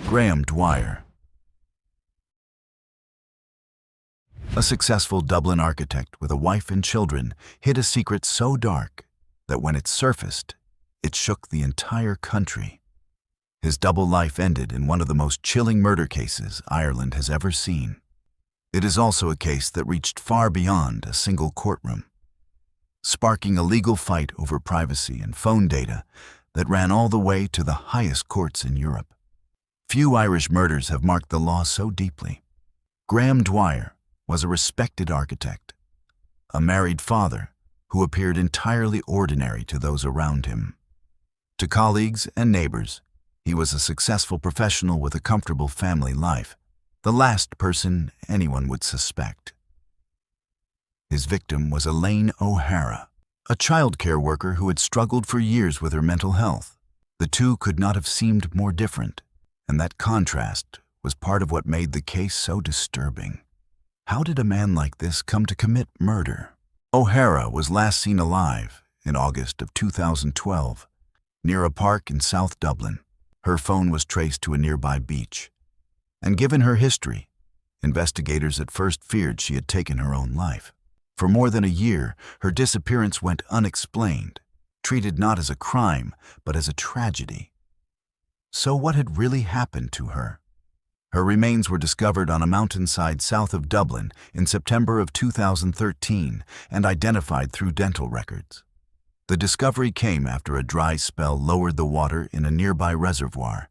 Graham Dwyer. A successful Dublin architect with a wife and children hid a secret so dark that when it surfaced, it shook the entire country. His double life ended in one of the most chilling murder cases Ireland has ever seen. It is also a case that reached far beyond a single courtroom, sparking a legal fight over privacy and phone data that ran all the way to the highest courts in Europe. Few Irish murders have marked the law so deeply. Graham Dwyer was a respected architect, a married father who appeared entirely ordinary to those around him. To colleagues and neighbors, he was a successful professional with a comfortable family life, the last person anyone would suspect. His victim was Elaine O'Hara, a childcare worker who had struggled for years with her mental health. The two could not have seemed more different, and that contrast was part of what made the case so disturbing. How did a man like this come to commit murder? O'Hara was last seen alive in August of 2012, near a park in South Dublin. Her phone was traced to a nearby beach. And given her history, investigators at first feared she had taken her own life. For more than a year, her disappearance went unexplained, treated not as a crime, but as a tragedy. So what had really happened to her? Her remains were discovered on a mountainside south of Dublin in September of 2013 and identified through dental records. The discovery came after a dry spell lowered the water in a nearby reservoir,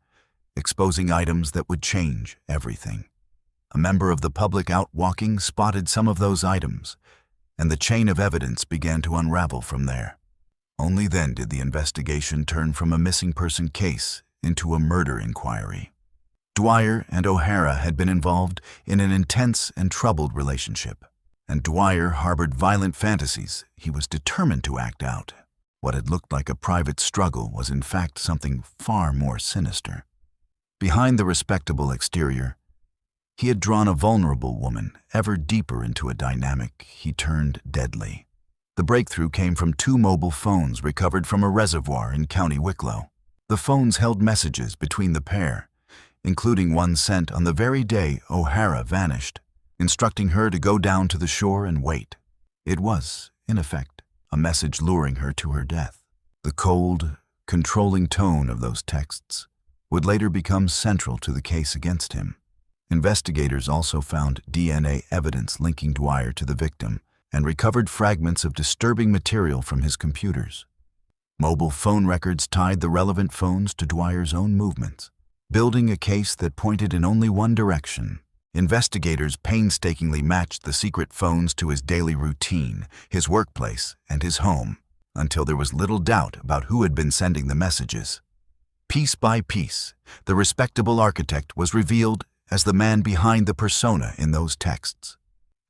exposing items that would change everything. A member of the public out walking spotted some of those items, and the chain of evidence began to unravel from there. Only then did the investigation turn from a missing person case into a murder inquiry. Dwyer and O'Hara had been involved in an intense and troubled relationship, and Dwyer harbored violent fantasies he was determined to act out. What had looked like a private struggle was in fact something far more sinister. Behind the respectable exterior, he had drawn a vulnerable woman ever deeper into a dynamic he turned deadly. The breakthrough came from 2 mobile phones recovered from a reservoir in County Wicklow. The phones held messages between the pair, including one sent on the very day O'Hara vanished, instructing her to go down to the shore and wait. It was, in effect, a message luring her to her death. The cold, controlling tone of those texts would later become central to the case against him. Investigators also found DNA evidence linking Dwyer to the victim and recovered fragments of disturbing material from his computers. Mobile phone records tied the relevant phones to Dwyer's own movements, building a case that pointed in only one direction. Investigators painstakingly matched the secret phones to his daily routine, his workplace, and his home, until there was little doubt about who had been sending the messages. Piece by piece, the respectable architect was revealed as the man behind the persona in those texts.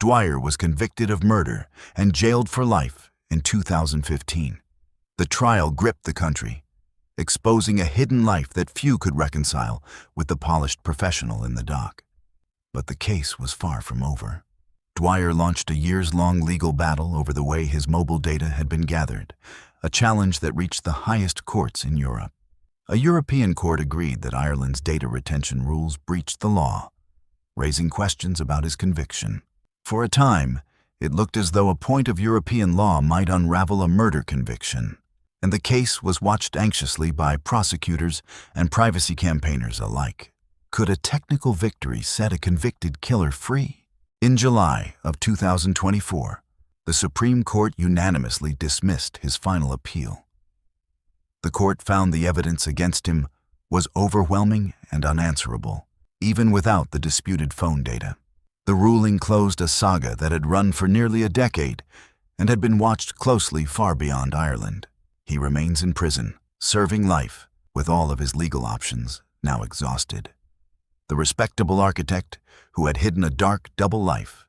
Dwyer was convicted of murder and jailed for life in 2015. The trial gripped the country, exposing a hidden life that few could reconcile with the polished professional in the dock. But the case was far from over. Dwyer launched a years-long legal battle over the way his mobile data had been gathered, a challenge that reached the highest courts in Europe. A European court agreed that Ireland's data retention rules breached the law, raising questions about his conviction. For a time, it looked as though a point of European law might unravel a murder conviction, and the case was watched anxiously by prosecutors and privacy campaigners alike. Could a technical victory set a convicted killer free? In July of 2024, the Supreme Court unanimously dismissed his final appeal. The court found the evidence against him was overwhelming and unanswerable, even without the disputed phone data. The ruling closed a saga that had run for nearly a decade and had been watched closely far beyond Ireland. He remains in prison, serving life, with all of his legal options now exhausted. The respectable architect, who had hidden a dark double life,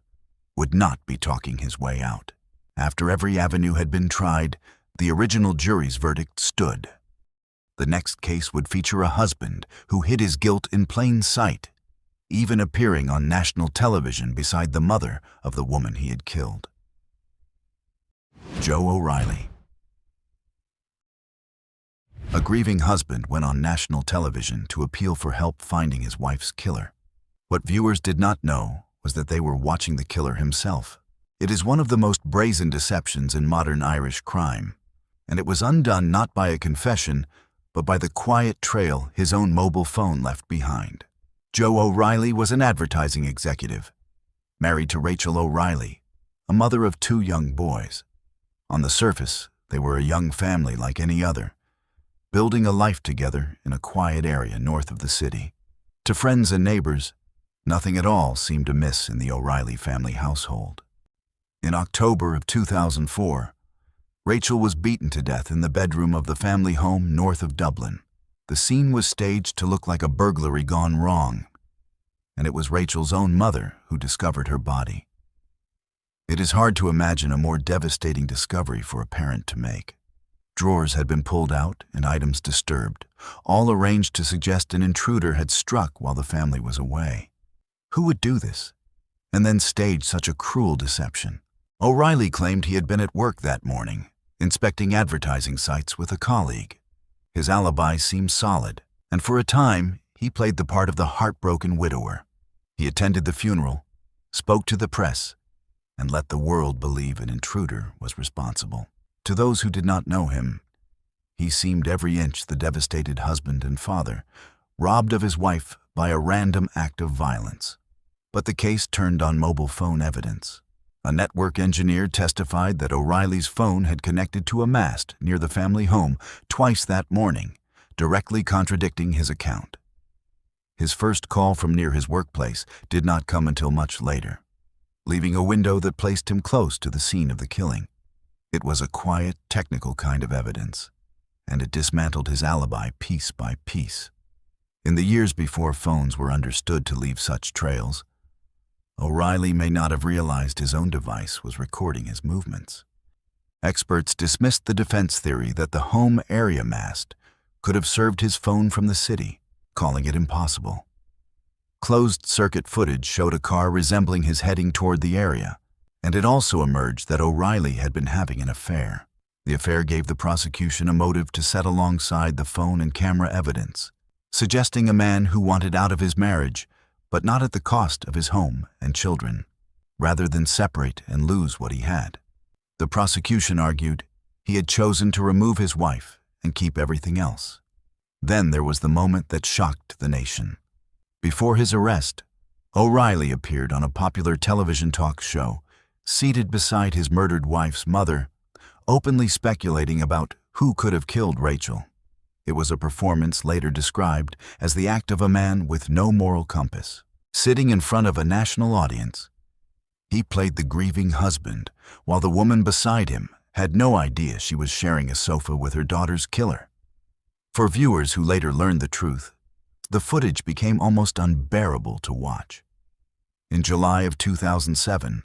would not be talking his way out. After every avenue had been tried, the original jury's verdict stood. The next case would feature a husband who hid his guilt in plain sight, even appearing on national television beside the mother of the woman he had killed. Joe O'Reilly. A grieving husband went on national television to appeal for help finding his wife's killer. What viewers did not know was that they were watching the killer himself. It is one of the most brazen deceptions in modern Irish crime, and it was undone not by a confession, but by the quiet trail his own mobile phone left behind. Joe O'Reilly was an advertising executive, married to Rachel O'Reilly, a mother of 2 young boys. On the surface, they were a young family like any other, building a life together in a quiet area north of the city. To friends and neighbors, nothing at all seemed amiss in the O'Reilly family household. In October of 2004, Rachel was beaten to death in the bedroom of the family home north of Dublin. The scene was staged to look like a burglary gone wrong, and it was Rachel's own mother who discovered her body. It is hard to imagine a more devastating discovery for a parent to make. Drawers had been pulled out and items disturbed, all arranged to suggest an intruder had struck while the family was away. Who would do this, and then stage such a cruel deception? O'Reilly claimed he had been at work that morning, inspecting advertising sites with a colleague. His alibi seemed solid, and for a time, he played the part of the heartbroken widower. He attended the funeral, spoke to the press, and let the world believe an intruder was responsible. To those who did not know him, he seemed every inch the devastated husband and father, robbed of his wife by a random act of violence. But the case turned on mobile phone evidence. A network engineer testified that O'Reilly's phone had connected to a mast near the family home twice that morning, directly contradicting his account. His first call from near his workplace did not come until much later, leaving a window that placed him close to the scene of the killing. It was a quiet, technical kind of evidence, and it dismantled his alibi piece by piece. In the years before phones were understood to leave such trails, O'Reilly may not have realized his own device was recording his movements. Experts dismissed the defense theory that the home area mast could have served his phone from the city, calling it impossible. Closed-circuit footage showed a car resembling his heading toward the area, and it also emerged that O'Reilly had been having an affair. The affair gave the prosecution a motive to set alongside the phone and camera evidence, suggesting a man who wanted out of his marriage, but not at the cost of his home and children, rather than separate and lose what he had. The prosecution argued he had chosen to remove his wife and keep everything else. Then there was the moment that shocked the nation. Before his arrest, O'Reilly appeared on a popular television talk show, seated beside his murdered wife's mother, openly speculating about who could have killed Rachel. It was a performance later described as the act of a man with no moral compass. Sitting in front of a national audience, he played the grieving husband, while the woman beside him had no idea she was sharing a sofa with her daughter's killer. For viewers who later learned the truth, the footage became almost unbearable to watch. In July of 2007,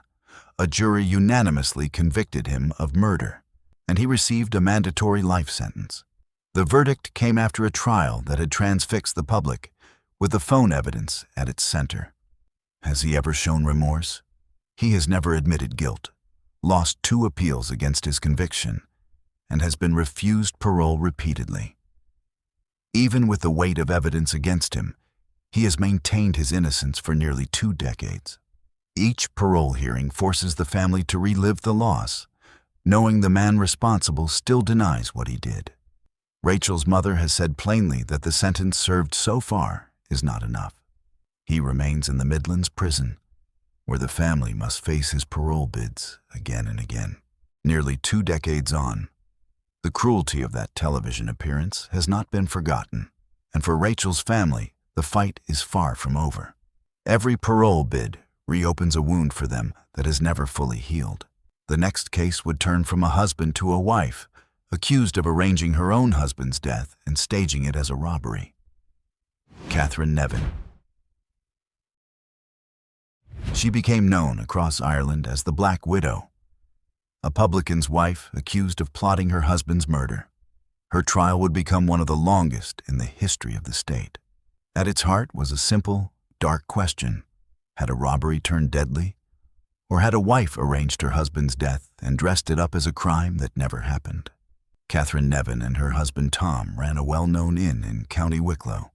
a jury unanimously convicted him of murder, and he received a mandatory life sentence. The verdict came after a trial that had transfixed the public, with the phone evidence at its center. Has he ever shown remorse? He has never admitted guilt, lost 2 appeals against his conviction, and has been refused parole repeatedly. Even with the weight of evidence against him, he has maintained his innocence for nearly 2 decades. Each parole hearing forces the family to relive the loss, knowing the man responsible still denies what he did. Rachel's mother has said plainly that the sentence served so far is not enough. He remains in the Midlands prison, where the family must face his parole bids again and again. Nearly 2 decades on, the cruelty of that television appearance has not been forgotten, and for Rachel's family, the fight is far from over. Every parole bid reopens a wound for them that has never fully healed. The next case would turn from a husband to a wife, accused of arranging her own husband's death and staging it as a robbery. Catherine Nevin. She became known across Ireland as the Black Widow, a publican's wife accused of plotting her husband's murder. Her trial would become one of the longest in the history of the state. At its heart was a simple, dark question. Had a robbery turned deadly? Or had a wife arranged her husband's death and dressed it up as a crime that never happened? Catherine Nevin and her husband Tom ran a well-known inn in County Wicklow.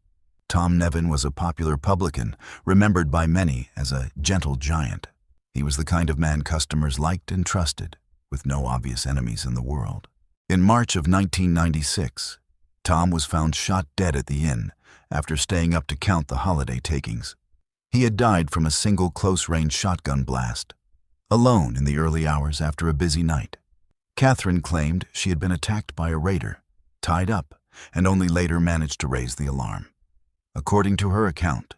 Tom Nevin was a popular publican, remembered by many as a gentle giant. He was the kind of man customers liked and trusted, with no obvious enemies in the world. In March of 1996, Tom was found shot dead at the inn after staying up to count the holiday takings. He had died from a single close-range shotgun blast, alone in the early hours after a busy night. Catherine claimed she had been attacked by a raider, tied up, and only later managed to raise the alarm. According to her account,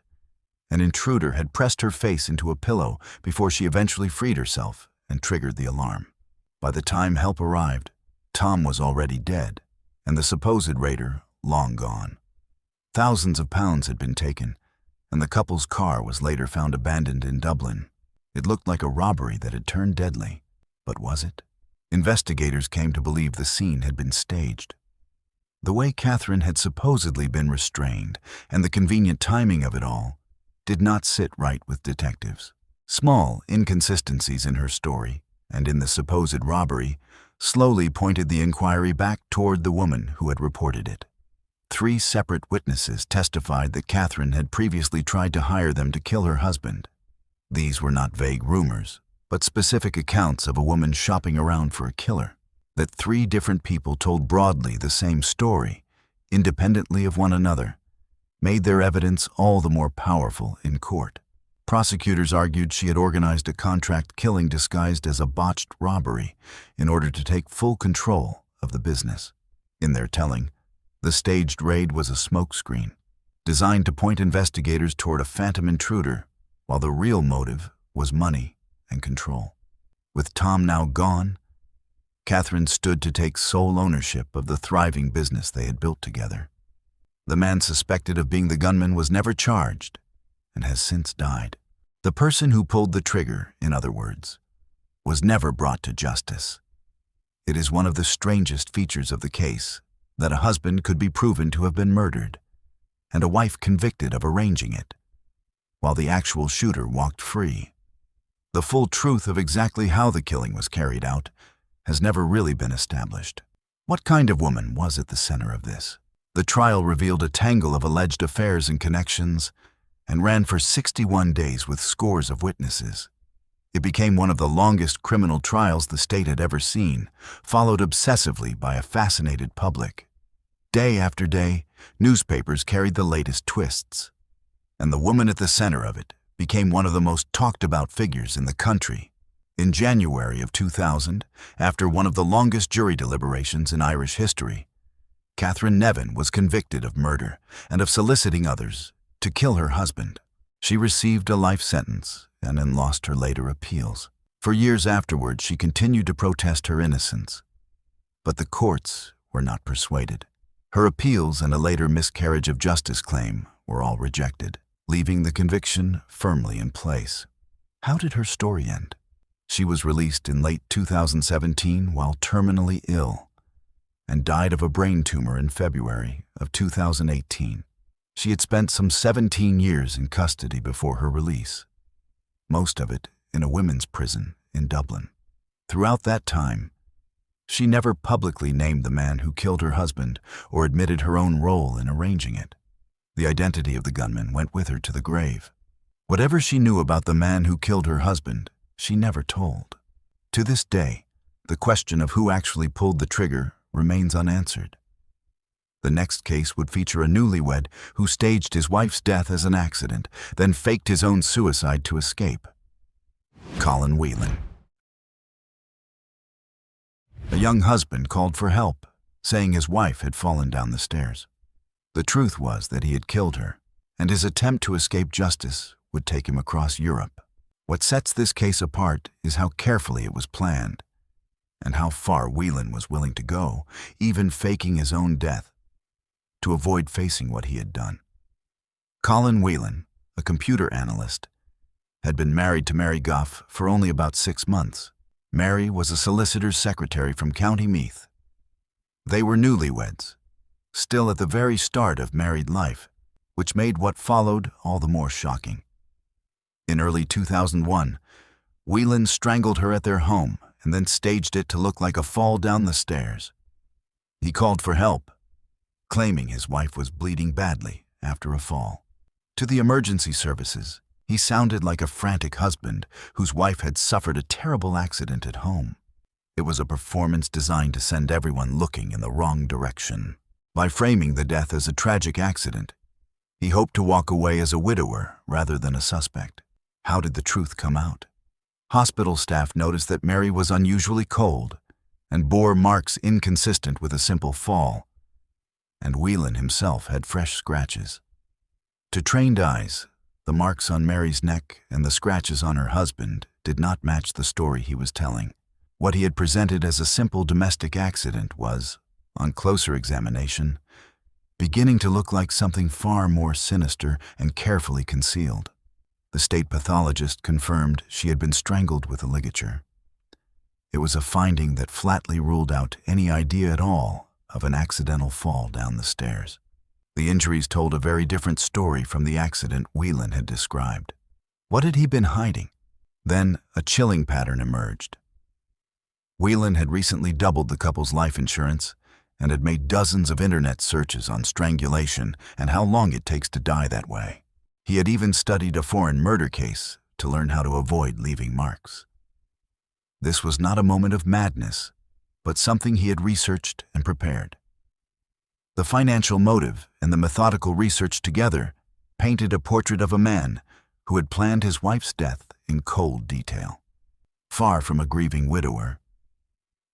an intruder had pressed her face into a pillow before she eventually freed herself and triggered the alarm. By the time help arrived, Tom was already dead, and the supposed raider long gone. Thousands of pounds had been taken, and the couple's car was later found abandoned in Dublin. It looked like a robbery that had turned deadly, but was it? Investigators came to believe the scene had been staged. The way Catherine had supposedly been restrained and the convenient timing of it all did not sit right with detectives. Small inconsistencies in her story and in the supposed robbery slowly pointed the inquiry back toward the woman who had reported it. 3 separate witnesses testified that Catherine had previously tried to hire them to kill her husband. These were not vague rumors, but specific accounts of a woman shopping around for a killer. That 3 different people told broadly the same story, independently of one another, made their evidence all the more powerful in court. Prosecutors argued she had organized a contract killing disguised as a botched robbery in order to take full control of the business. In their telling, the staged raid was a smokescreen, designed to point investigators toward a phantom intruder, while the real motive was money and control. With Tom now gone, Catherine stood to take sole ownership of the thriving business they had built together. The man suspected of being the gunman was never charged and has since died. The person who pulled the trigger, in other words, was never brought to justice. It is one of the strangest features of the case that a husband could be proven to have been murdered and a wife convicted of arranging it, while the actual shooter walked free. The full truth of exactly how the killing was carried out has never really been established. What kind of woman was at the center of this? The trial revealed a tangle of alleged affairs and connections and ran for 61 days with scores of witnesses. It became one of the longest criminal trials the state had ever seen, followed obsessively by a fascinated public. Day after day, newspapers carried the latest twists, and the woman at the center of it became one of the most talked-about figures in the country. In January of 2000, after one of the longest jury deliberations in Irish history, Catherine Nevin was convicted of murder and of soliciting others to kill her husband. She received a life sentence and then lost her later appeals. For years afterward, she continued to protest her innocence, but the courts were not persuaded. Her appeals and a later miscarriage of justice claim were all rejected, leaving the conviction firmly in place. How did her story end? She was released in late 2017 while terminally ill and died of a brain tumor in February of 2018. She had spent some 17 years in custody before her release, most of it in a women's prison in Dublin. Throughout that time, she never publicly named the man who killed her husband or admitted her own role in arranging it. The identity of the gunman went with her to the grave. Whatever she knew about the man who killed her husband, she never told. To this day, the question of who actually pulled the trigger remains unanswered. The next case would feature a newlywed who staged his wife's death as an accident, then faked his own suicide to escape. Colin Whelan. A young husband called for help, saying his wife had fallen down the stairs. The truth was that he had killed her, and his attempt to escape justice would take him across Europe. What sets this case apart is how carefully it was planned, and how far Whelan was willing to go, even faking his own death, to avoid facing what he had done. Colin Whelan, a computer analyst, had been married to Mary Goff for only about 6 months. Mary was a solicitor's secretary from County Meath. They were newlyweds, still at the very start of married life, which made what followed all the more shocking. In early 2001, Whelan strangled her at their home and then staged it to look like a fall down the stairs. He called for help, claiming his wife was bleeding badly after a fall. To the emergency services, he sounded like a frantic husband whose wife had suffered a terrible accident at home. It was a performance designed to send everyone looking in the wrong direction. By framing the death as a tragic accident, he hoped to walk away as a widower rather than a suspect. How did the truth come out? Hospital staff noticed that Mary was unusually cold and bore marks inconsistent with a simple fall, and Whelan himself had fresh scratches. To trained eyes, the marks on Mary's neck and the scratches on her husband did not match the story he was telling. What he had presented as a simple domestic accident was, on closer examination, beginning to look like something far more sinister and carefully concealed. The state pathologist confirmed she had been strangled with a ligature. It was a finding that flatly ruled out any idea at all of an accidental fall down the stairs. The injuries told a very different story from the accident Whelan had described. What had he been hiding? Then a chilling pattern emerged. Whelan had recently doubled the couple's life insurance and had made dozens of internet searches on strangulation and how long it takes to die that way. He had even studied a foreign murder case to learn how to avoid leaving marks. This was not a moment of madness, but something he had researched and prepared. The financial motive and the methodical research together painted a portrait of a man who had planned his wife's death in cold detail. Far from a grieving widower,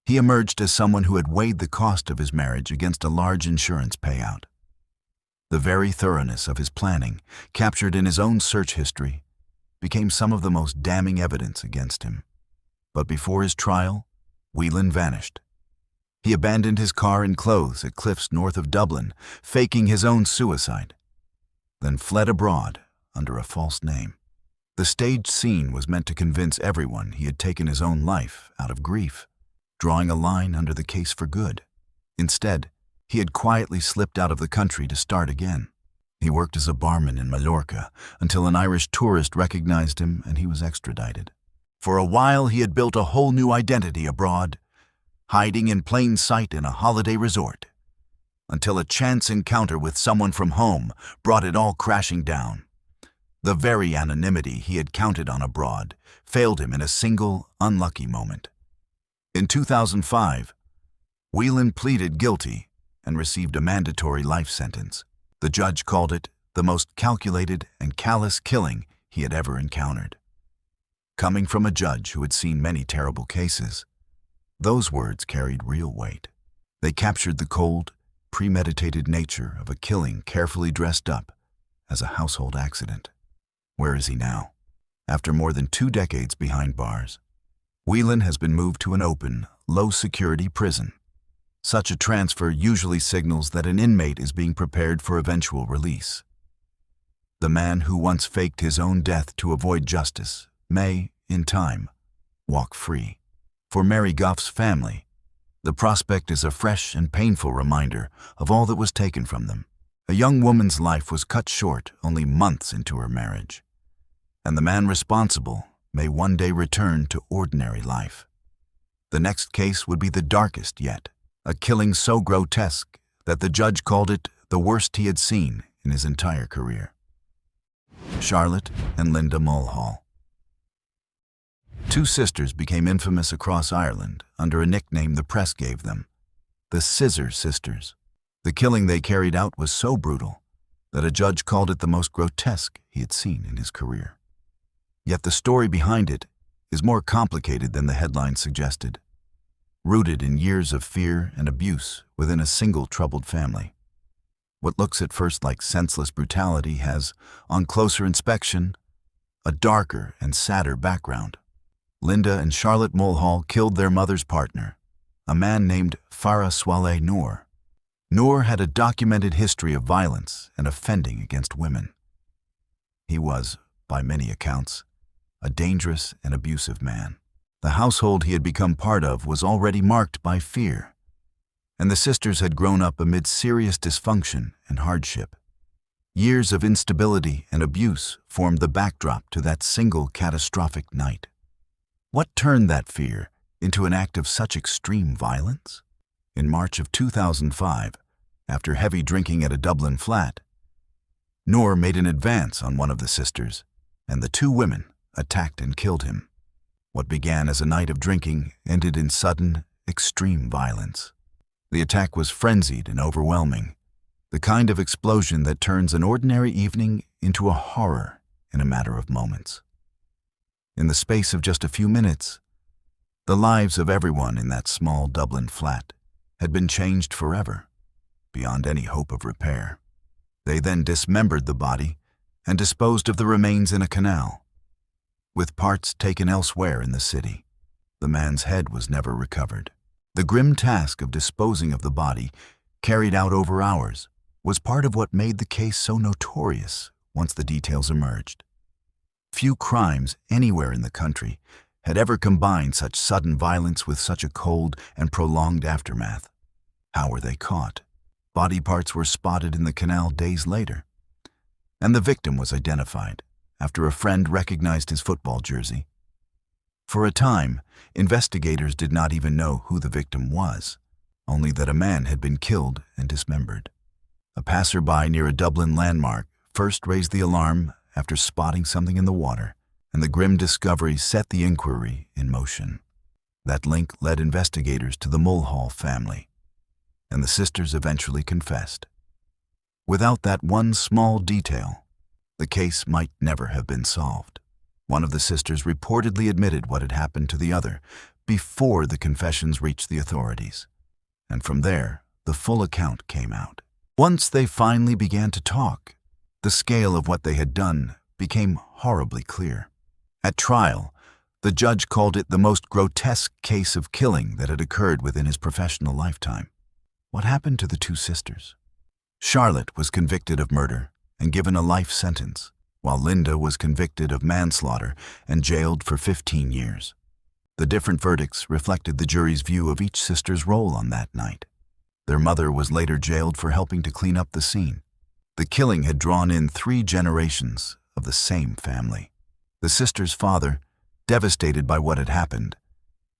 he emerged as someone who had weighed the cost of his marriage against a large insurance payout. The very thoroughness of his planning, captured in his own search history, became some of the most damning evidence against him. But before his trial, Whelan vanished. He abandoned his car and clothes at cliffs north of Dublin, faking his own suicide, then fled abroad under a false name. The staged scene was meant to convince everyone he had taken his own life out of grief, drawing a line under the case for good. Instead, he had quietly slipped out of the country to start again. He worked as a barman in Mallorca until an Irish tourist recognized him and he was extradited. For a while, he had built a whole new identity abroad, hiding in plain sight in a holiday resort, until a chance encounter with someone from home brought it all crashing down. The very anonymity he had counted on abroad failed him in a single, unlucky moment. In 2005, Whelan pleaded guilty and received a mandatory life sentence. The judge called it the most calculated and callous killing he had ever encountered. Coming from a judge who had seen many terrible cases, those words carried real weight. They captured the cold, premeditated nature of a killing carefully dressed up as a household accident. Where is he now? After more than 2 decades behind bars, Whelan has been moved to an open, low-security prison. Such a transfer usually signals that an inmate is being prepared for eventual release. The man who once faked his own death to avoid justice may, in time, walk free. For Mary Gough's family, the prospect is a fresh and painful reminder of all that was taken from them. A young woman's life was cut short only months into her marriage, and the man responsible may one day return to ordinary life. The next case would be the darkest yet, a killing so grotesque that the judge called it the worst he had seen in his entire career. Charlotte and Linda Mulhall. 2 sisters became infamous across Ireland under a nickname the press gave them, the Scissor Sisters. The killing they carried out was so brutal that a judge called it the most grotesque he had seen in his career. Yet the story behind it is more complicated than the headline suggested, rooted in years of fear and abuse within a single troubled family. What looks at first like senseless brutality has, on closer inspection, a darker and sadder background. Linda and Charlotte Mulhall killed their mother's partner, a man named Farah Swaleh Noor. Noor had a documented history of violence and offending against women. He was, by many accounts, a dangerous and abusive man. The household he had become part of was already marked by fear, and the sisters had grown up amid serious dysfunction and hardship. Years of instability and abuse formed the backdrop to that single catastrophic night. What turned that fear into an act of such extreme violence? In March of 2005, after heavy drinking at a Dublin flat, Noor made an advance on one of the sisters, and the two women attacked and killed him. What began as a night of drinking ended in sudden, extreme violence. The attack was frenzied and overwhelming, the kind of explosion that turns an ordinary evening into a horror in a matter of moments. In the space of just a few minutes, the lives of everyone in that small Dublin flat had been changed forever, beyond any hope of repair. They then dismembered the body and disposed of the remains in a canal, with parts taken elsewhere in the city. The man's head was never recovered. The grim task of disposing of the body, carried out over hours, was part of what made the case so notorious once the details emerged. Few crimes anywhere in the country had ever combined such sudden violence with such a cold and prolonged aftermath. How were they caught? Body parts were spotted in the canal days later, and the victim was identified after a friend recognized his football jersey. For a time, investigators did not even know who the victim was, only that a man had been killed and dismembered. A passerby near a Dublin landmark first raised the alarm after spotting something in the water, and the grim discovery set the inquiry in motion. That link led investigators to the Mulhall family, and the sisters eventually confessed. Without that one small detail, the case might never have been solved. One of the sisters reportedly admitted what had happened to the other before the confessions reached the authorities, and from there, the full account came out. Once they finally began to talk, the scale of what they had done became horribly clear. At trial, the judge called it the most grotesque case of killing that had occurred within his professional lifetime. What happened to the two sisters? Charlotte was convicted of murder and given a life sentence, while Linda was convicted of manslaughter and jailed for 15 years. The different verdicts reflected the jury's view of each sister's role on that night. Their mother was later jailed for helping to clean up the scene. The killing had drawn in 3 generations of the same family. The sister's father, devastated by what had happened,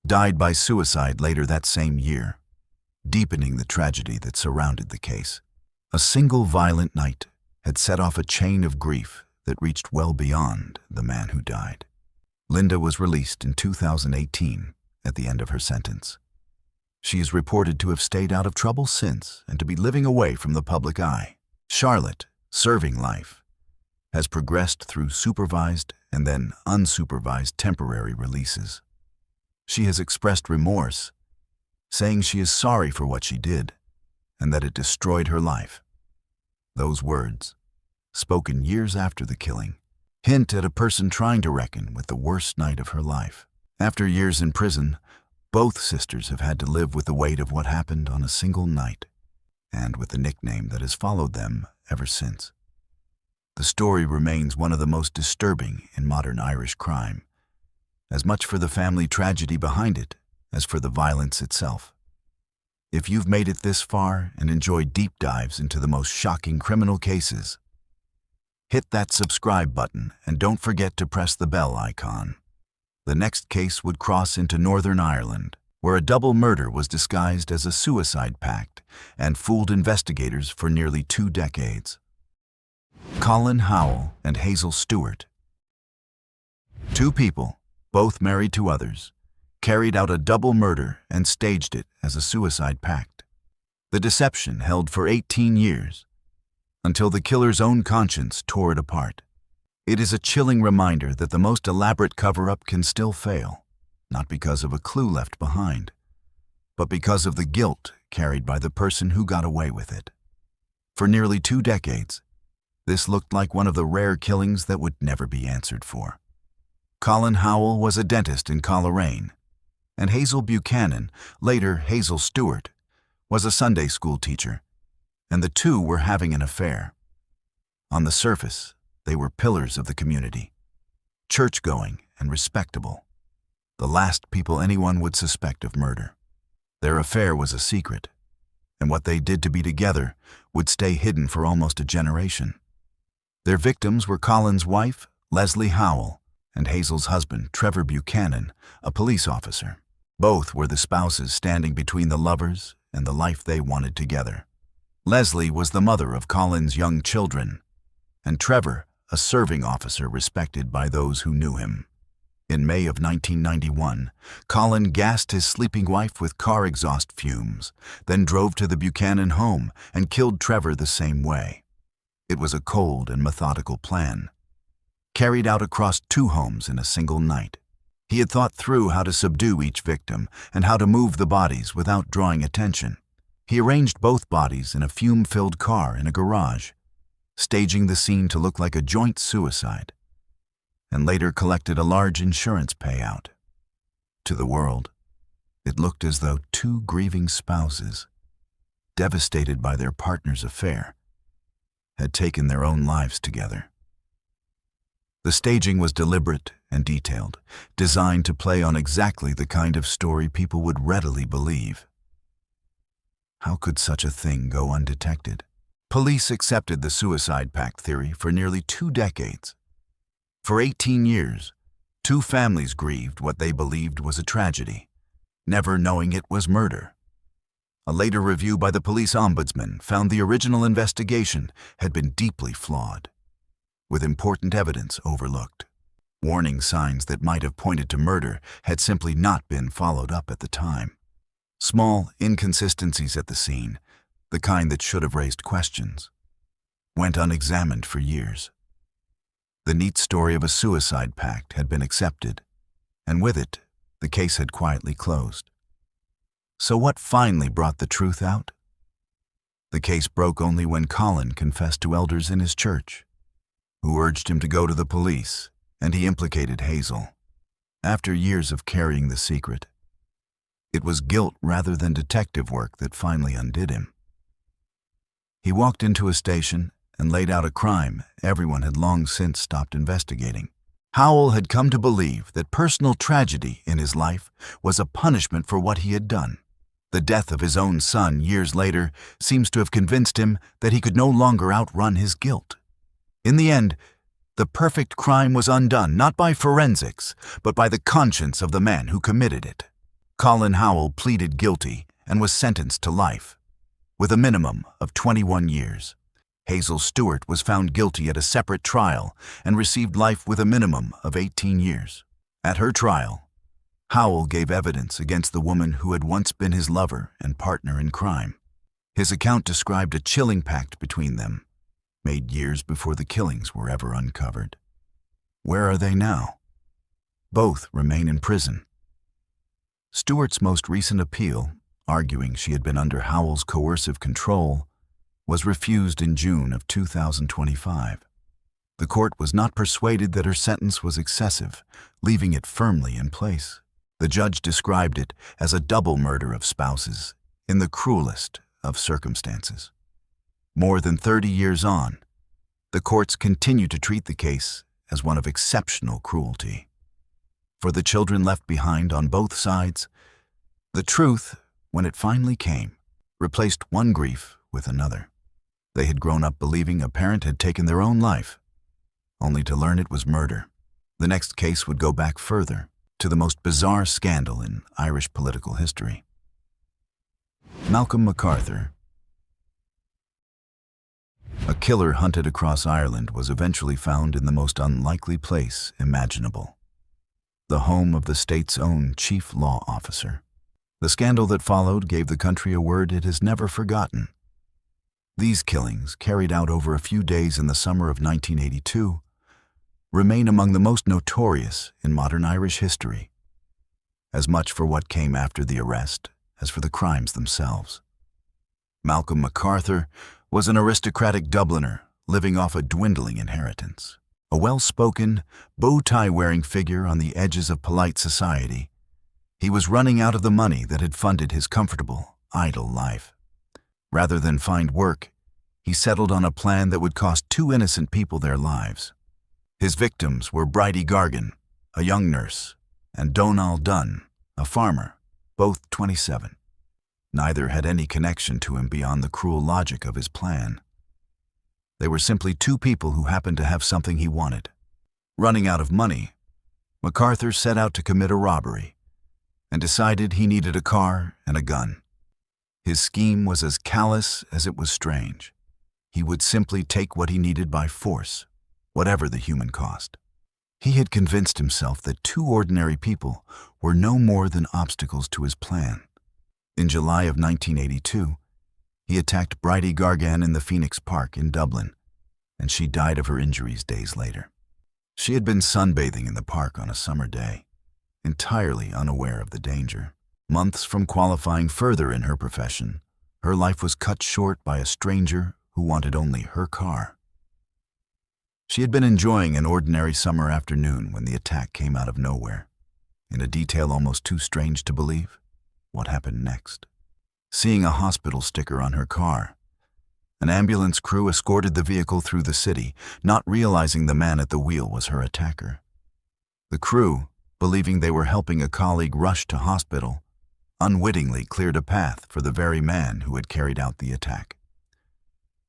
died by suicide later that same year, deepening the tragedy that surrounded the case. A single violent night had set off a chain of grief that reached well beyond the man who died. Linda was released in 2018 at the end of her sentence. She is reported to have stayed out of trouble since and to be living away from the public eye. Charlotte, serving life, has progressed through supervised and then unsupervised temporary releases. She has expressed remorse, saying she is sorry for what she did and that it destroyed her life. Those words, spoken years after the killing, hint at a person trying to reckon with the worst night of her life. After years in prison, both sisters have had to live with the weight of what happened on a single night, and with the nickname that has followed them ever since. The story remains one of the most disturbing in modern Irish crime, as much for the family tragedy behind it as for the violence itself. If you've made it this far and enjoyed deep dives into the most shocking criminal cases, hit that subscribe button and don't forget to press the bell icon. The next case would cross into Northern Ireland, where a double murder was disguised as a suicide pact and fooled investigators for nearly 2 decades. Colin Howell and Hazel Stewart. 2 people, both married to others, carried out a double murder and staged it as a suicide pact. The deception held for 18 years, until the killer's own conscience tore it apart. It is a chilling reminder that the most elaborate cover-up can still fail, not because of a clue left behind, but because of the guilt carried by the person who got away with it. For nearly 2 decades, this looked like one of the rare killings that would never be answered for. Colin Howell was a dentist in Coleraine, and Hazel Buchanan, later Hazel Stewart, was a Sunday school teacher, and the two were having an affair. On the surface, they were pillars of the community, church-going and respectable, the last people anyone would suspect of murder. Their affair was a secret, and what they did to be together would stay hidden for almost a generation. Their victims were Colin's wife, Leslie Howell, and Hazel's husband, Trevor Buchanan, a police officer. Both were the spouses standing between the lovers and the life they wanted together. Leslie was the mother of Colin's young children, and Trevor, a serving officer respected by those who knew him. In May of 1991, Colin gassed his sleeping wife with car exhaust fumes, then drove to the Buchanan home and killed Trevor the same way. It was a cold and methodical plan, carried out across 2 homes in a single night. He had thought through how to subdue each victim and how to move the bodies without drawing attention. He arranged both bodies in a fume-filled car in a garage, staging the scene to look like a joint suicide, and later collected a large insurance payout. To the world, it looked as though 2 grieving spouses, devastated by their partner's affair, had taken their own lives together. The staging was deliberate and detailed, designed to play on exactly the kind of story people would readily believe. How could such a thing go undetected? Police accepted the suicide pact theory for nearly 2 decades. For 18 years, 2 families grieved what they believed was a tragedy, never knowing it was murder. A later review by the police ombudsman found the original investigation had been deeply flawed, with important evidence overlooked. Warning signs that might have pointed to murder had simply not been followed up at the time. Small inconsistencies at the scene, the kind that should have raised questions, went unexamined for years. The neat story of a suicide pact had been accepted, and with it, the case had quietly closed. So what finally brought the truth out? The case broke only when Colin confessed to elders in his church, who urged him to go to the police, and he implicated Hazel. After years of carrying the secret, it was guilt rather than detective work that finally undid him. He walked into a station and laid out a crime everyone had long since stopped investigating. Howell had come to believe that personal tragedy in his life was a punishment for what he had done. The death of his own son years later seems to have convinced him that he could no longer outrun his guilt. In the end, the perfect crime was undone not by forensics, but by the conscience of the man who committed it. Colin Howell pleaded guilty and was sentenced to life, with a minimum of 21 years. Hazel Stewart was found guilty at a separate trial and received life with a minimum of 18 years. At her trial, Howell gave evidence against the woman who had once been his lover and partner in crime. His account described a chilling pact between them, made years before the killings were ever uncovered. Where are they now? Both remain in prison. Stewart's most recent appeal, arguing she had been under Howell's coercive control, was refused in June of 2025. The court was not persuaded that her sentence was excessive, leaving it firmly in place. The judge described it as a double murder of spouses in the cruelest of circumstances. More than 30 years on, the courts continue to treat the case as one of exceptional cruelty. For the children left behind on both sides, the truth, when it finally came, replaced one grief with another. They had grown up believing a parent had taken their own life, only to learn it was murder. The next case would go back further, to the most bizarre scandal in Irish political history. Malcolm MacArthur. A killer hunted across Ireland was eventually found in the most unlikely place imaginable, the home of the state's own chief law officer. The scandal that followed gave the country a word it has never forgotten. These killings, carried out over a few days in the summer of 1982, remain among the most notorious in modern Irish history, as much for what came after the arrest as for the crimes themselves. Malcolm MacArthur was an aristocratic Dubliner living off a dwindling inheritance. A well-spoken, bow-tie-wearing figure on the edges of polite society, he was running out of the money that had funded his comfortable, idle life. Rather than find work, he settled on a plan that would cost 2 innocent people their lives. His victims were Bridie Gargan, a young nurse, and Donal Dunn, a farmer, both 27. Neither had any connection to him beyond the cruel logic of his plan. They were simply 2 people who happened to have something he wanted. Running out of money, MacArthur set out to commit a robbery and decided he needed a car and a gun. His scheme was as callous as it was strange. He would simply take what he needed by force, whatever the human cost. He had convinced himself that two ordinary people were no more than obstacles to his plan. In July of 1982, he attacked Bridie Gargan in the Phoenix Park in Dublin, and she died of her injuries days later. She had been sunbathing in the park on a summer day, entirely unaware of the danger. Months from qualifying further in her profession, her life was cut short by a stranger who wanted only her car. She had been enjoying an ordinary summer afternoon when the attack came out of nowhere. In a detail almost too strange to believe, what happened next? Seeing a hospital sticker on her car, an ambulance crew escorted the vehicle through the city, not realizing the man at the wheel was her attacker. The crew, believing they were helping a colleague rush to hospital, unwittingly cleared a path for the very man who had carried out the attack.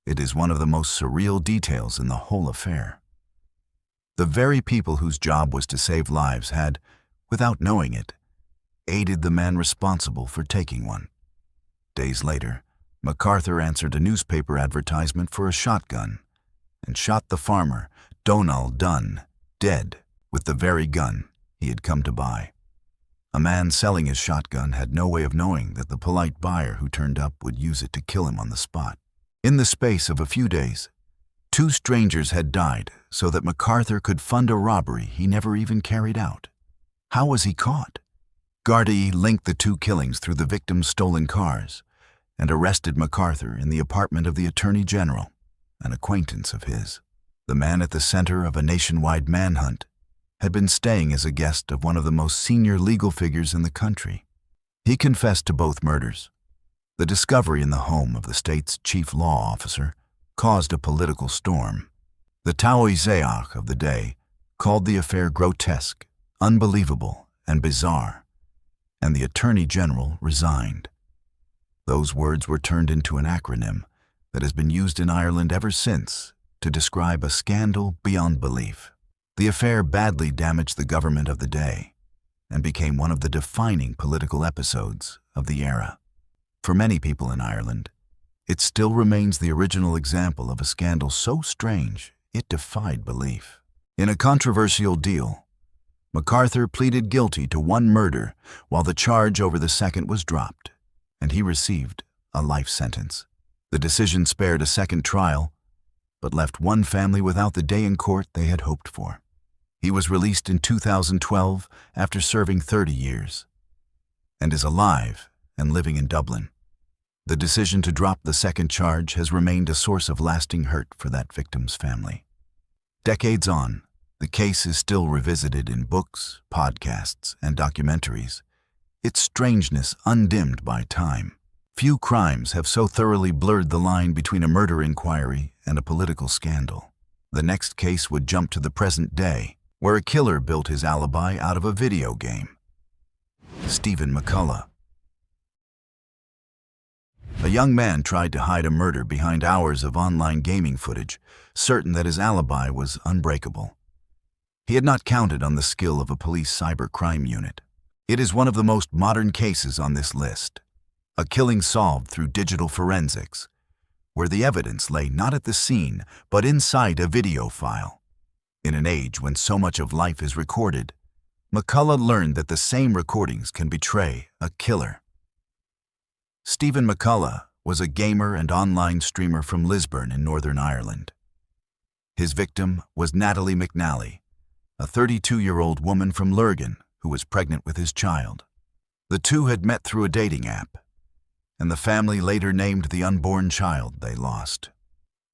It is one of the most surreal details in the whole affair. The very people whose job was to save lives had, without knowing it, aided the man responsible for taking one. Days later, MacArthur answered a newspaper advertisement for a shotgun and shot the farmer, Donald Dunn, dead with the very gun he had come to buy. A man selling his shotgun had no way of knowing that the polite buyer who turned up would use it to kill him on the spot. In the space of a few days, two strangers had died so that MacArthur could fund a robbery he never even carried out. How was he caught? Gardaí linked the two killings through the victims' stolen cars and arrested MacArthur in the apartment of the Attorney General, an acquaintance of his. The man at the center of a nationwide manhunt had been staying as a guest of one of the most senior legal figures in the country. He confessed to both murders. The discovery in the home of the state's chief law officer caused a political storm. The Taoiseach of the day called the affair grotesque, unbelievable, and bizarre, and the Attorney General resigned. Those words were turned into an acronym that has been used in Ireland ever since to describe a scandal beyond belief. The affair badly damaged the government of the day and became one of the defining political episodes of the era. For many people in Ireland, it still remains the original example of a scandal so strange it defied belief. In a controversial deal, MacArthur pleaded guilty to one murder while the charge over the second was dropped, and he received a life sentence. The decision spared a second trial, but left one family without the day in court they had hoped for. He was released in 2012 after serving 30 years, and is alive and living in Dublin. The decision to drop the second charge has remained a source of lasting hurt for that victim's family. Decades on, the case is still revisited in books, podcasts, and documentaries, its strangeness undimmed by time. Few crimes have so thoroughly blurred the line between a murder inquiry and a political scandal. The next case would jump to the present day, where a killer built his alibi out of a video game. Stephen McCullough. A young man tried to hide a murder behind hours of online gaming footage, certain that his alibi was unbreakable. He had not counted on the skill of a police cybercrime unit. It is one of the most modern cases on this list, a killing solved through digital forensics, where the evidence lay not at the scene, but inside a video file. In an age when so much of life is recorded, McCullough learned that the same recordings can betray a killer. Stephen McCullough was a gamer and online streamer from Lisburn in Northern Ireland. His victim was Natalie McNally, a 32-year-old woman from Lurgan who was pregnant with his child. The two had met through a dating app, and the family later named the unborn child they lost.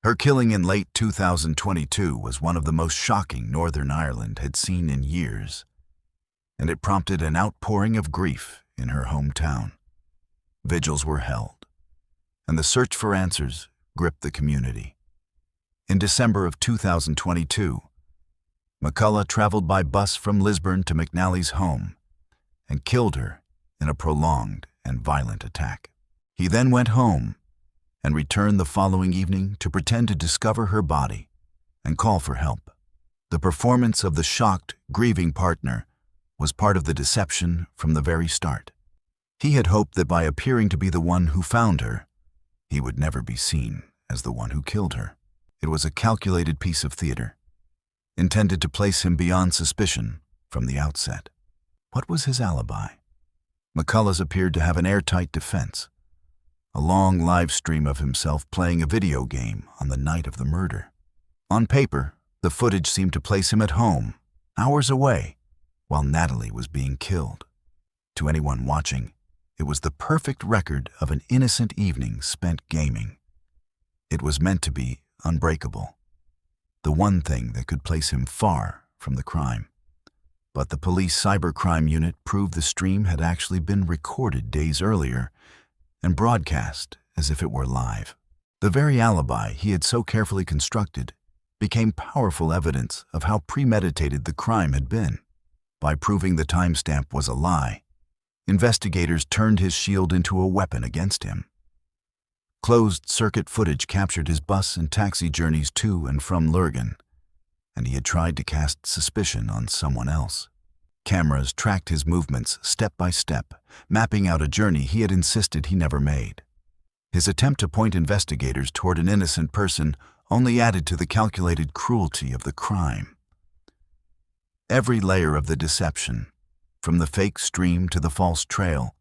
Her killing in late 2022 was one of the most shocking Northern Ireland had seen in years, and it prompted an outpouring of grief in her hometown. Vigils were held, and the search for answers gripped the community. In December of 2022, McCullough traveled by bus from Lisburn to McNally's home and killed her in a prolonged and violent attack. He then went home and returned the following evening to pretend to discover her body and call for help. The performance of the shocked, grieving partner was part of the deception from the very start. He had hoped that by appearing to be the one who found her, he would never be seen as the one who killed her. It was a calculated piece of theater, intended to place him beyond suspicion from the outset. What was his alibi? McCullough's appeared to have an airtight defense, a long live stream of himself playing a video game on the night of the murder. On paper, the footage seemed to place him at home, hours away, while Natalie was being killed. To anyone watching, it was the perfect record of an innocent evening spent gaming. It was meant to be unbreakable, the one thing that could place him far from the crime. But the police cybercrime unit proved the stream had actually been recorded days earlier and broadcast as if it were live. The very alibi he had so carefully constructed became powerful evidence of how premeditated the crime had been. By proving the timestamp was a lie, investigators turned his shield into a weapon against him. Closed-circuit footage captured his bus and taxi journeys to and from Lurgan, and he had tried to cast suspicion on someone else. Cameras tracked his movements step by step, mapping out a journey he had insisted he never made. His attempt to point investigators toward an innocent person only added to the calculated cruelty of the crime. Every layer of the deception, from the fake stream to the false trail,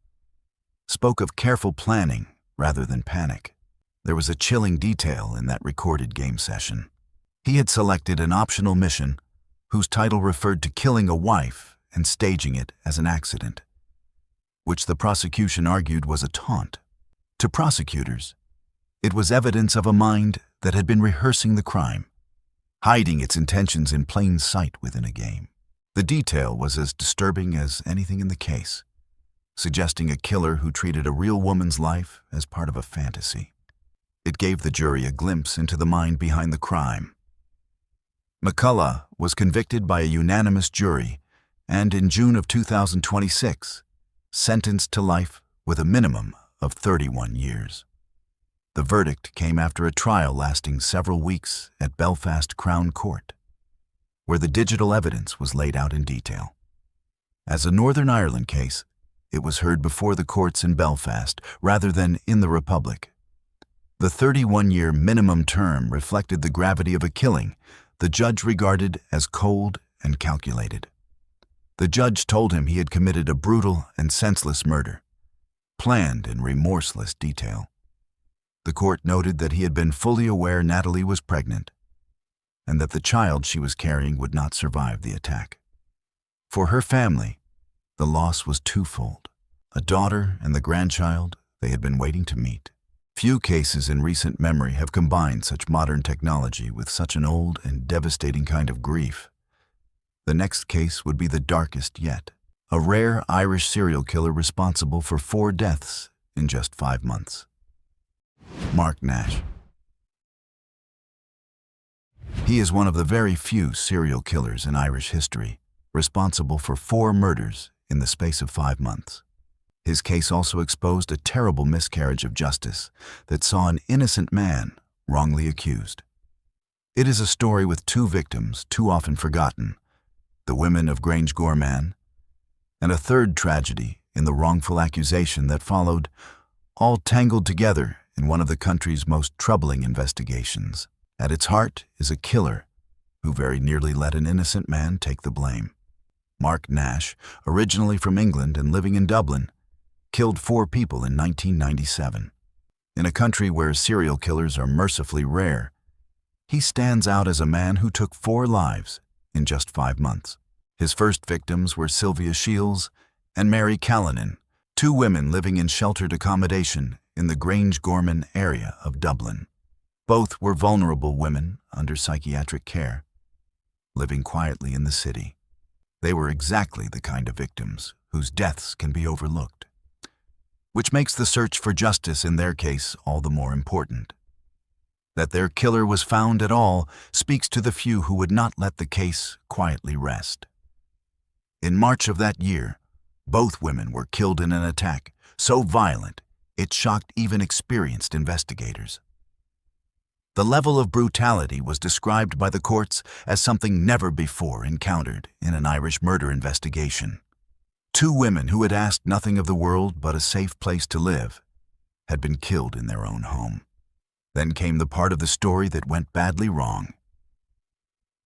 spoke of careful planning rather than panic. There was a chilling detail in that recorded game session. He had selected an optional mission whose title referred to killing a wife and staging it as an accident, which the prosecution argued was a taunt. To prosecutors, it was evidence of a mind that had been rehearsing the crime, hiding its intentions in plain sight within a game. The detail was as disturbing as anything in the case, suggesting a killer who treated a real woman's life as part of a fantasy. It gave the jury a glimpse into the mind behind the crime. McCullough was convicted by a unanimous jury and, in June of 2026, sentenced to life with a minimum of 31 years. The verdict came after a trial lasting several weeks at Belfast Crown Court, where the digital evidence was laid out in detail. As a Northern Ireland case, it was heard before the courts in Belfast rather than in the Republic. The 31-year minimum term reflected the gravity of a killing the judge regarded as cold and calculated. The judge told him he had committed a brutal and senseless murder, planned in remorseless detail. The court noted that he had been fully aware Natalie was pregnant and that the child she was carrying would not survive the attack. For her family, the loss was twofold: a daughter and the grandchild they had been waiting to meet. Few cases in recent memory have combined such modern technology with such an old and devastating kind of grief. The next case would be the darkest yet: a rare Irish serial killer responsible for 4 deaths in just 5 months. Mark Nash. He is one of the very few serial killers in Irish history, responsible for 4 murders in the space of 5 months. His case also exposed a terrible miscarriage of justice that saw an innocent man wrongly accused. It is a story with 2 victims too often forgotten: the women of Grange Gorman, and a third tragedy in the wrongful accusation that followed, all tangled together in one of the country's most troubling investigations. At its heart is a killer who very nearly let an innocent man take the blame. Mark Nash, originally from England and living in Dublin, killed 4 people in 1997. In a country where serial killers are mercifully rare, he stands out as a man who took 4 lives in just 5 months. His first victims were Sylvia Shields and Mary Callanan, 2 women living in sheltered accommodation in the Grange Gorman area of Dublin. Both were vulnerable women under psychiatric care, living quietly in the city. They were exactly the kind of victims whose deaths can be overlooked, which makes the search for justice in their case all the more important. That their killer was found at all speaks to the few who would not let the case quietly rest. In March of that year, both women were killed in an attack so violent it shocked even experienced investigators. The level of brutality was described by the courts as something never before encountered in an Irish murder investigation. Two women who had asked nothing of the world but a safe place to live had been killed in their own home. Then came the part of the story that went badly wrong.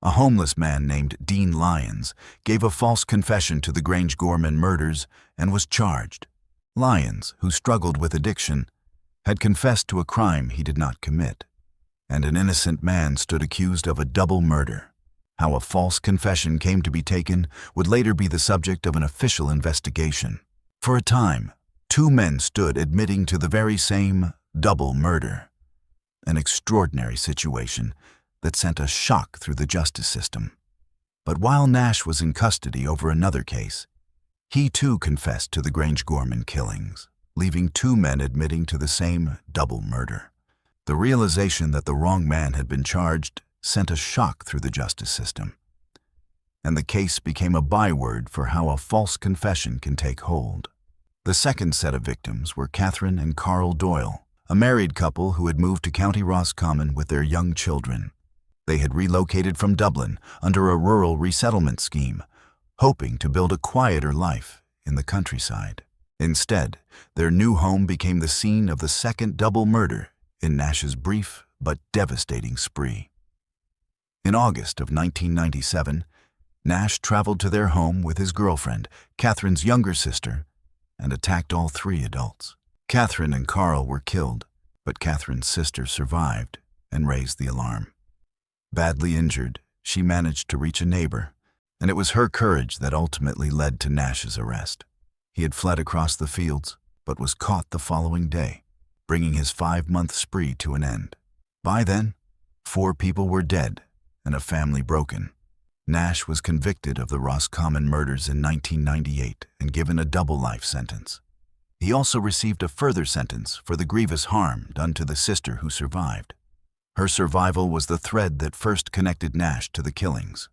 A homeless man named Dean Lyons gave a false confession to the Grange Gorman murders and was charged. Lyons, who struggled with addiction, had confessed to a crime he did not commit, and an innocent man stood accused of a double murder. How a false confession came to be taken would later be the subject of an official investigation. For a time, two men stood admitting to the very same double murder, an extraordinary situation that sent a shock through the justice system. But while Nash was in custody over another case, he too confessed to the Grange Gorman killings, leaving two men admitting to the same double murder. The realization that the wrong man had been charged sent a shock through the justice system, and the case became a byword for how a false confession can take hold. The second set of victims were Catherine and Carl Doyle, a married couple who had moved to County Roscommon with their young children. They had relocated from Dublin under a rural resettlement scheme, hoping to build a quieter life in the countryside. Instead, their new home became the scene of the second double murder in Nash's brief but devastating spree. In August of 1997, Nash traveled to their home with his girlfriend, Catherine's younger sister, and attacked all three adults. Catherine and Carl were killed, but Catherine's sister survived and raised the alarm. Badly injured, she managed to reach a neighbor, and it was her courage that ultimately led to Nash's arrest. He had fled across the fields, but was caught the following day, bringing his 5-month spree to an end. By then, 4 people were dead and a family broken. Nash was convicted of the Roscommon murders in 1998 and given a double life sentence. He also received a further sentence for the grievous harm done to the sister who survived. Her survival was the thread that first connected Nash to the killings.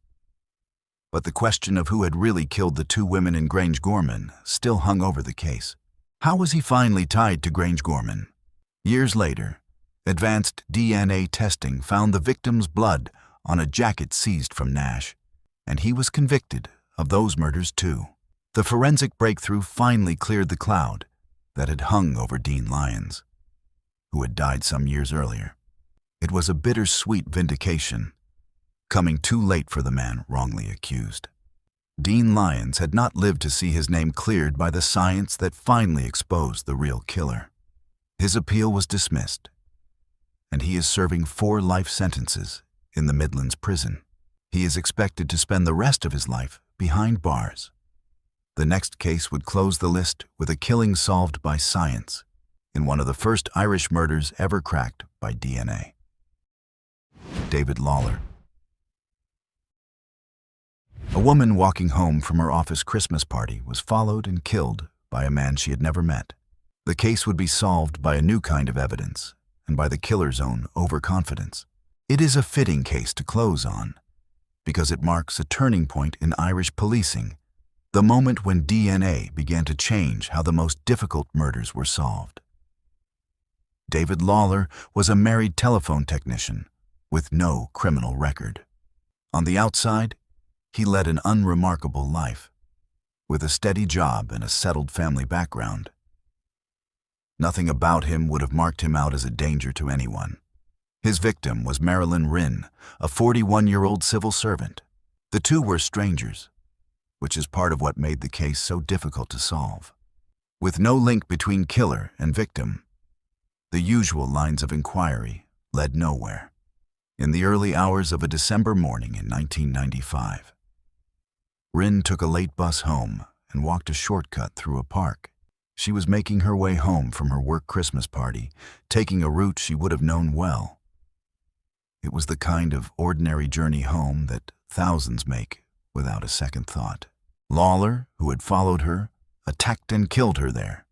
But the question of who had really killed the 2 women in Grange Gorman still hung over the case. How was he finally tied to Grange Gorman? Years later, advanced DNA testing found the victim's blood on a jacket seized from Nash, and he was convicted of those murders too. The forensic breakthrough finally cleared the cloud that had hung over Dean Lyons, who had died some years earlier. It was a bittersweet vindication, coming too late for the man wrongly accused. Dean Lyons had not lived to see his name cleared by the science that finally exposed the real killer. His appeal was dismissed, and he is serving 4 life sentences in the Midlands prison. He is expected to spend the rest of his life behind bars. The next case would close the list with a killing solved by science in one of the first Irish murders ever cracked by DNA. David Lawler. A woman walking home from her office Christmas party was followed and killed by a man she had never met. The case would be solved by a new kind of evidence and by the killer's own overconfidence. It is a fitting case to close on, because it marks a turning point in Irish policing, the moment when DNA began to change how the most difficult murders were solved. David Lawler was a married telephone technician with no criminal record. On the outside, he led an unremarkable life, with a steady job and a settled family background. Nothing about him would have marked him out as a danger to anyone. His victim was Marilyn Rynn, a 41-year-old civil servant. The two were strangers, which is part of what made the case so difficult to solve. With no link between killer and victim, the usual lines of inquiry led nowhere. In the early hours of a December morning in 1995, Rynn took a late bus home and walked a shortcut through a park. She was making her way home from her work Christmas party, taking a route she would have known well. It was the kind of ordinary journey home that thousands make without a second thought. Lawler, who had followed her, attacked and killed her there.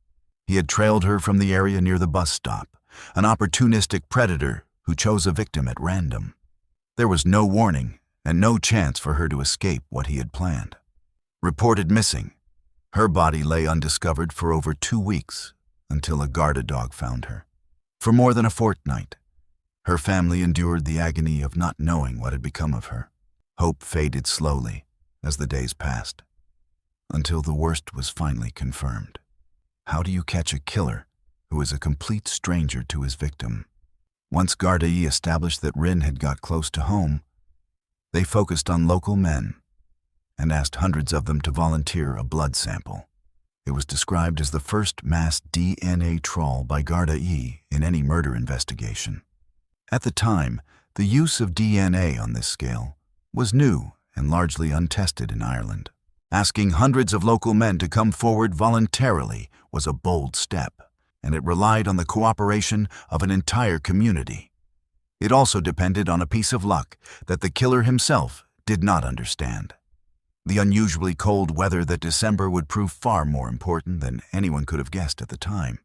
He had trailed her from the area near the bus stop, an opportunistic predator who chose a victim at random. There was no warning and no chance for her to escape what he had planned. Reported missing, her body lay undiscovered for over 2 weeks until a Garda dog found her. For more than a fortnight, her family endured the agony of not knowing what had become of her. Hope faded slowly as the days passed, until the worst was finally confirmed. How do you catch a killer who is a complete stranger to his victim? Once Gardaí established that Rin had got close to home, they focused on local men and asked hundreds of them to volunteer a blood sample. It was described as the first mass DNA trawl by Gardaí in any murder investigation. At the time, the use of DNA on this scale was new and largely untested in Ireland. Asking hundreds of local men to come forward voluntarily was a bold step, and it relied on the cooperation of an entire community. It also depended on a piece of luck that the killer himself did not understand. The unusually cold weather that December would prove far more important than anyone could have guessed at the time.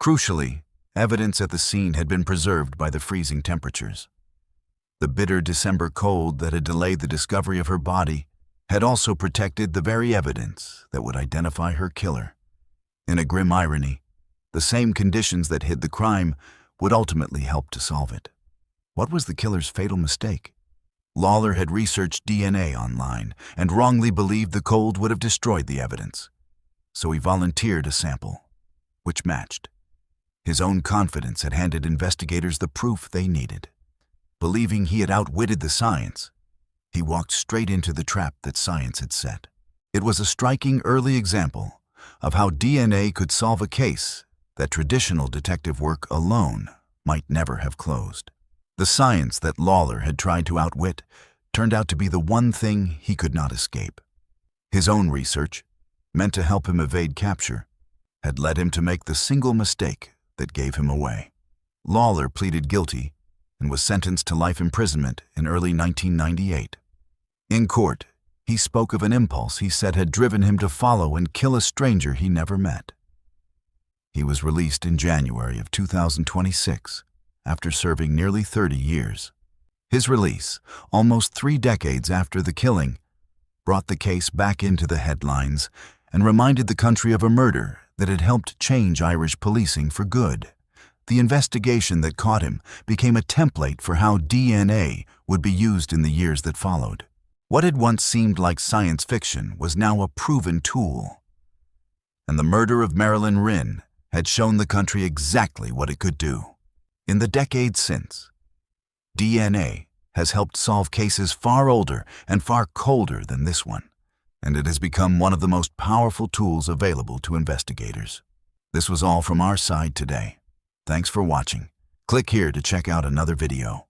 Crucially, evidence at the scene had been preserved by the freezing temperatures. The bitter December cold that had delayed the discovery of her body had also protected the very evidence that would identify her killer. In a grim irony, the same conditions that hid the crime would ultimately help to solve it. What was the killer's fatal mistake? Lawler had researched DNA online and wrongly believed the cold would have destroyed the evidence. So he volunteered a sample, which matched. His own confidence had handed investigators the proof they needed. Believing he had outwitted the science, he walked straight into the trap that science had set. It was a striking early example of how DNA could solve a case that traditional detective work alone might never have closed. The science that Lawler had tried to outwit turned out to be the one thing he could not escape. His own research, meant to help him evade capture, had led him to make the single mistake that gave him away. Lawler pleaded guilty and was sentenced to life imprisonment in early 1998. In court, he spoke of an impulse he said had driven him to follow and kill a stranger he never met. He was released in January of 2026 after serving nearly 30 years. His release, almost 3 decades after the killing, brought the case back into the headlines and reminded the country of a murder that had helped change Irish policing for good. The investigation that caught him became a template for how DNA would be used in the years that followed. What had once seemed like science fiction was now a proven tool. And the murder of Marilyn Rin had shown the country exactly what it could do. In the decades since, DNA has helped solve cases far older and far colder than this one, and it has become one of the most powerful tools available to investigators. This was all from our side today. Thanks for watching. Click here to check out another video.